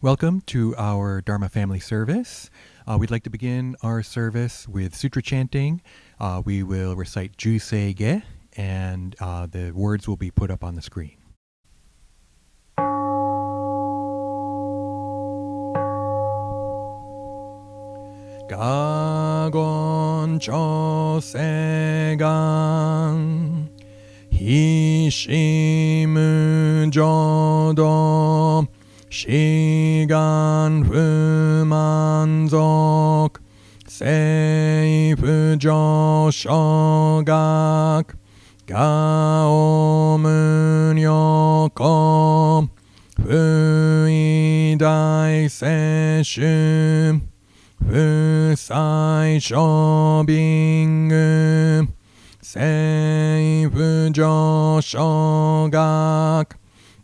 Welcome to our Dharma Family Service. We'd like to begin our service with Sutra Chanting. We will recite Juseige, and the words will be put up on the screen. Gagon chosegan hishimu jodo Shigan fu manzok Seifu joshogak Gao munyoko Fui dai seshu Fusai shobingu Seifu joshogak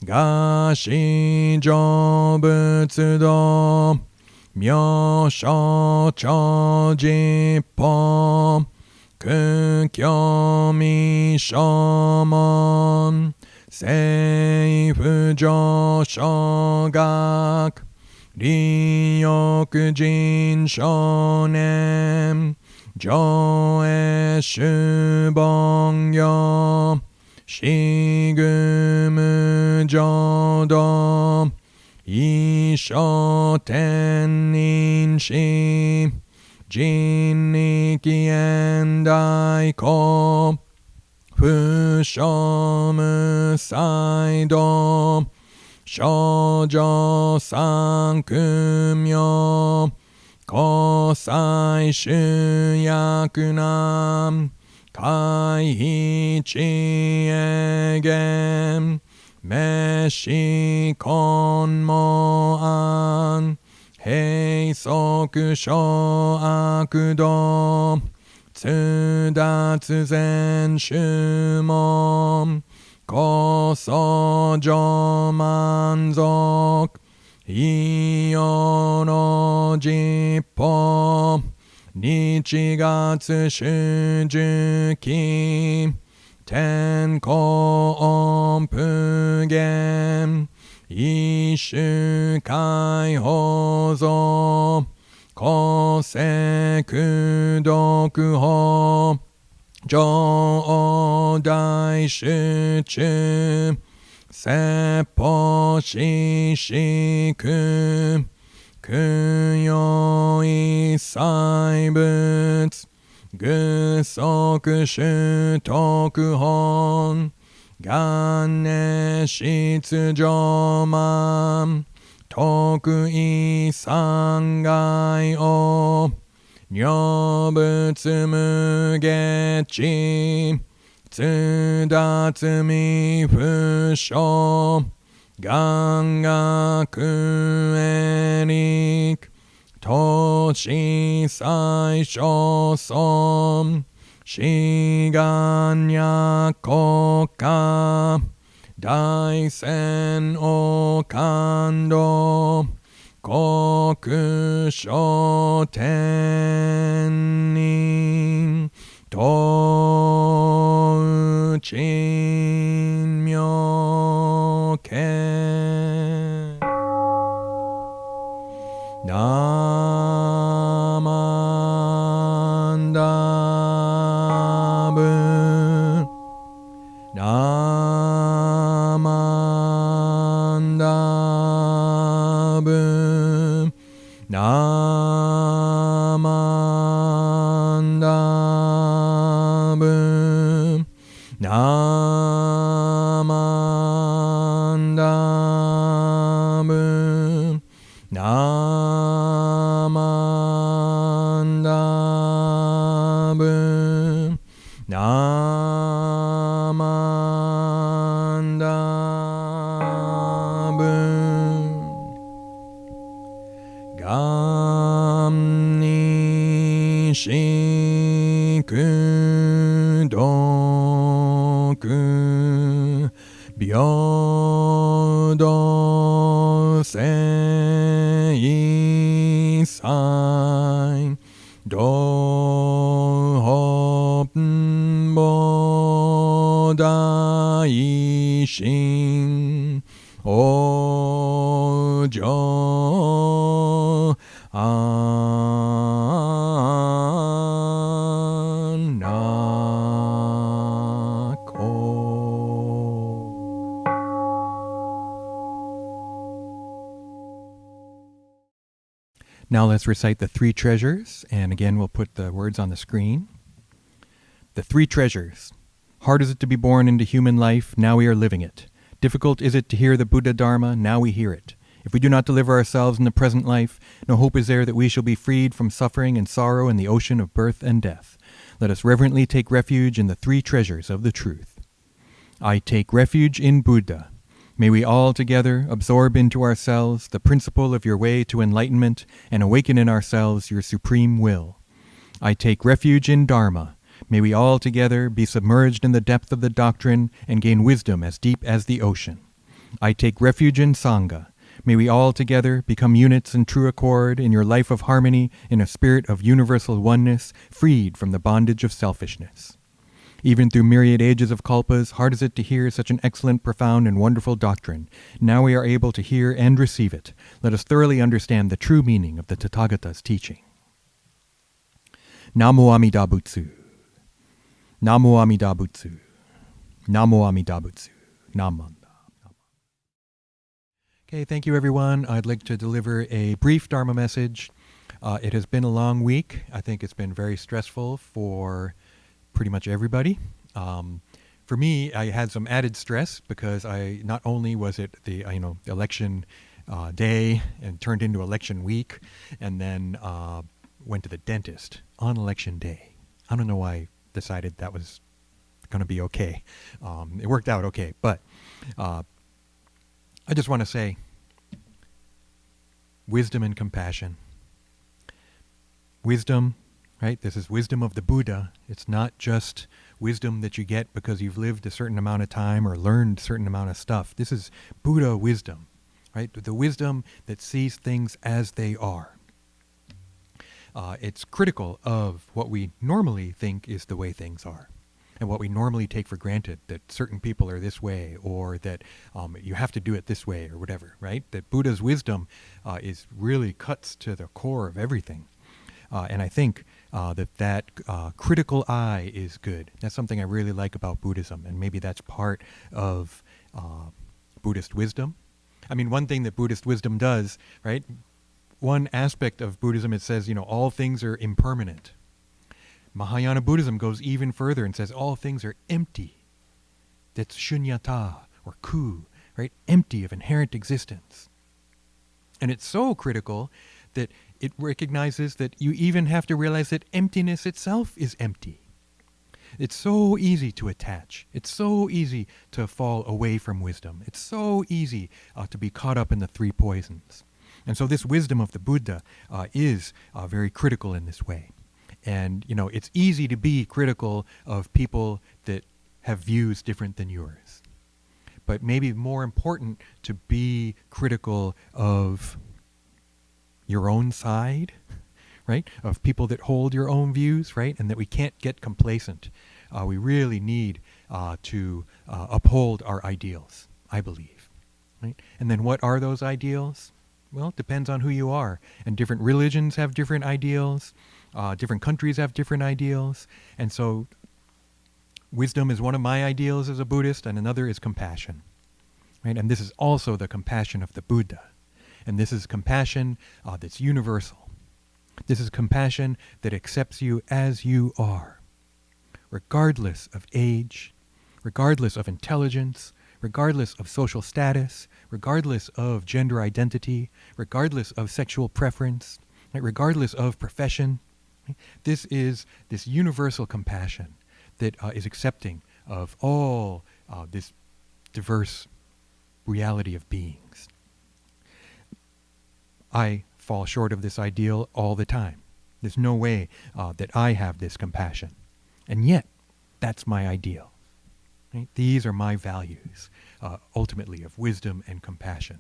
Gashi jobutsudo Myosho chojippo Kukyo mishomon Seifu joshogak Ryokujin shonen Joe shubongyo Shigumu jodo Isho teninshi Jinniki endaiko Fushomu saido Shoujo sankumyo Kosai shuyakunam Kai chi egem Meshi konmo an Hei soku sho akudo Tsudatsu zen shumon Koso jo manzok Iyo no jippo Nichigatsu shujuki Tenko onpugen Ishu kai hozo Koseku dokuho Jo dai shuchu Seppo shishiku Kuyo isai butsu Gusoku shutoku hon Ganne shitsujoman Toku isangai o Nyobutsu mugechi Tsudatsu mi fusho Gangaku erik Toshi sai shosom Shiganya koka Daisen o kando Koku shotenin To chin myoke Namandabu Namandabu Namandabu Namandabu Namandabu Namandabu Gamni shiku doku Byodo seisai Dohopbo daishin Ojo Now let's recite the three treasures, and again we'll put the words on the screen. The three treasures. Hard is it to be born into human life, now we are living it. Difficult is it to hear the Buddha Dharma, now we hear it. If we do not deliver ourselves in the present life, no hope is there that we shall be freed from suffering and sorrow in the ocean of birth and death. Let us reverently take refuge in the three treasures of the truth. I take refuge in Buddha. May we all together absorb into ourselves the principle of your way to enlightenment and awaken in ourselves your supreme will. I take refuge in Dharma. May we all together be submerged in the depth of the doctrine and gain wisdom as deep as the ocean. I take refuge in Sangha. May we all together become units in true accord in your life of harmony in a spirit of universal oneness, freed from the bondage of selfishness. Even through myriad ages of kalpas, hard is it to hear such an excellent, profound, and wonderful doctrine. Now we are able to hear and receive it. Let us thoroughly understand the true meaning of the Tathagata's teaching. Namo Amida Butsu. Namo Amida Butsu. Namo Amida Butsu. Namanda. Okay, thank you everyone. I'd like to deliver a brief Dharma message. It has been a long week. I think it's been very stressful for pretty much everybody. For me, I had some added stress because not only was it the election day and turned into election week, and then went to the dentist on election day. I don't know why I decided that was going to be okay. It worked out okay, but I just want to say wisdom and compassion. Wisdom, right? This is wisdom of the Buddha. It's not just wisdom that you get because you've lived a certain amount of time or learned a certain amount of stuff. This is Buddha wisdom, right? The wisdom that sees things as they are. It's critical of what we normally think is the way things are. And what we normally take for granted, that certain people are this way, or that you have to do it this way, or whatever, right? That Buddha's wisdom is really cuts to the core of everything. And I think that critical eye is good. That's something I really like about Buddhism, and maybe that's part of Buddhist wisdom. I mean, one thing that Buddhist wisdom does, right? One aspect of Buddhism, it says, all things are impermanent. Mahayana Buddhism goes even further and says all things are empty. That's shunyata, or ku, right? Empty of inherent existence. And it's so critical that it recognizes that you even have to realize that emptiness itself is empty. It's so easy to attach. It's so easy to fall away from wisdom. It's so easy to be caught up in the three poisons. And so this wisdom of the Buddha is very critical in this way. And, it's easy to be critical of people that have views different than yours. But maybe more important to be critical of your own side, right? Of people that hold your own views, right? And that we can't get complacent. We really need to uphold our ideals, I believe, right? And then what are those ideals? Well, it depends on who you are. And different religions have different ideals. Different countries have different ideals. And so wisdom is one of my ideals as a Buddhist, and another is compassion. Right? And this is also the compassion of the Buddha. And this is compassion that's universal. This is compassion that accepts you as you are, regardless of age, regardless of intelligence, regardless of social status, regardless of gender identity, regardless of sexual preference, right? Regardless of profession. Right? This is this universal compassion that is accepting of all this diverse reality of beings. I fall short of this ideal all the time. There's no way that I have this compassion. And yet, that's my ideal. Right? These are my values, ultimately, of wisdom and compassion.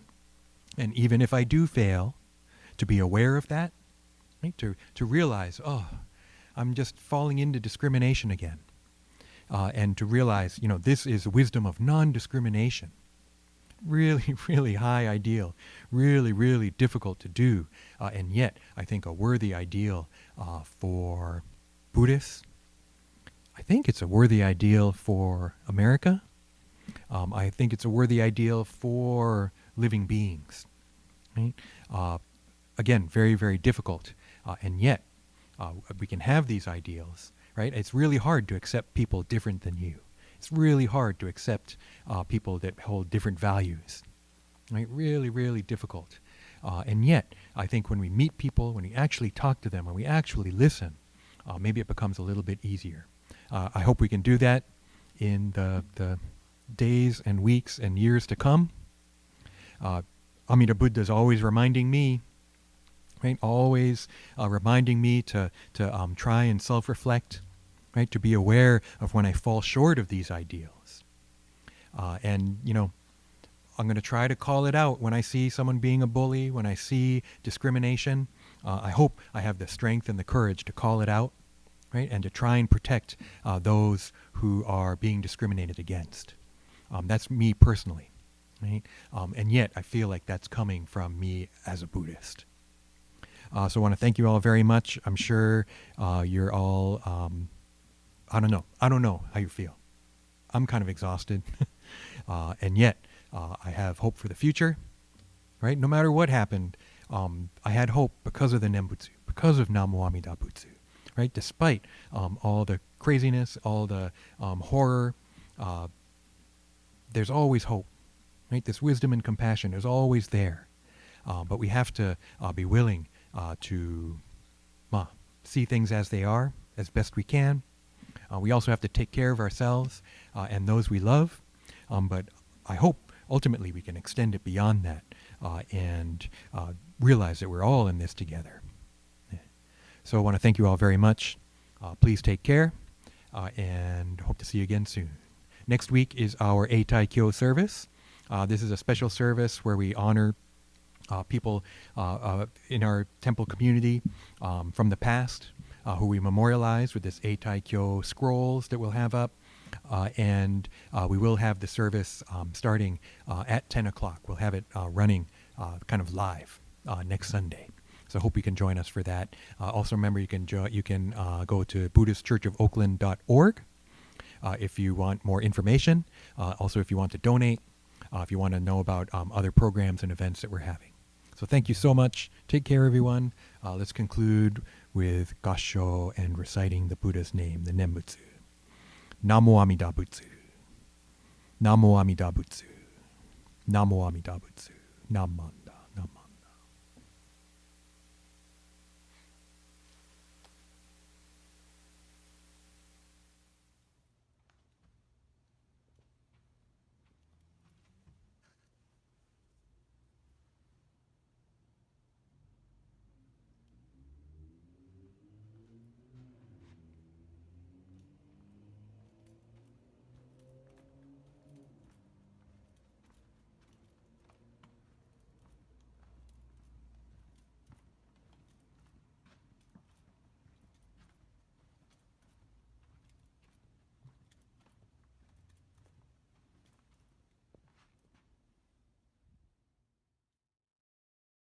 And even if I do fail, to be aware of that, right? To realize, I'm just falling into discrimination again. And to realize, this is wisdom of non-discrimination. Really, really high ideal. Really, really difficult to do. And yet, I think a worthy ideal for Buddhists. I think it's a worthy ideal for America. I think it's a worthy ideal for living beings. Right? again, very, very difficult. And yet, we can have these ideals, right? It's really hard to accept people different than you. It's really hard to accept people that hold different values, right? Really, really difficult. And yet, I think when we meet people, when we actually talk to them, when we actually listen, maybe it becomes a little bit easier. I hope we can do that in the days and weeks and years to come. Amida Buddha is always reminding me, right? Always reminding me to try and self-reflect, right? To be aware of when I fall short of these ideals. And, I'm going to try to call it out when I see someone being a bully, when I see discrimination. I hope I have the strength and the courage to call it out, right? And to try and protect those who are being discriminated against. That's me personally, right? And yet I feel like that's coming from me as a Buddhist. So I want to thank you all very much. I'm sure you're all, I don't know how you feel. I'm kind of exhausted. And yet I have hope for the future, right? No matter what happened, I had hope because of the Nembutsu, because of Namo Amida Butsu, right? Despite all the craziness, all the horror, there's always hope, right? This wisdom and compassion is always there. But we have to be willing to see things as they are, as best we can. We also have to take care of ourselves and those we love. But I hope ultimately we can extend it beyond that and realize that we're all in this together. So I want to thank you all very much. Please take care and hope to see you again soon. Next week is our Eitai Kyo service. This is a special service where we honor people in our temple community from the past who we memorialize with this Eitai Kyo scrolls that we'll have up. And we will have the service starting at 10 o'clock. We'll have it running kind of live next Sunday. So I hope you can join us for that. Also remember, you can go to BuddhistChurchOfOakland.org if you want more information. Also, if you want to donate, if you want to know about other programs and events that we're having. So thank you so much. Take care, everyone. Let's conclude with Gassho and reciting the Buddha's name, the Nembutsu. Namo Amida Butsu. Namo Amida Butsu. Namo Amida Butsu. Naman.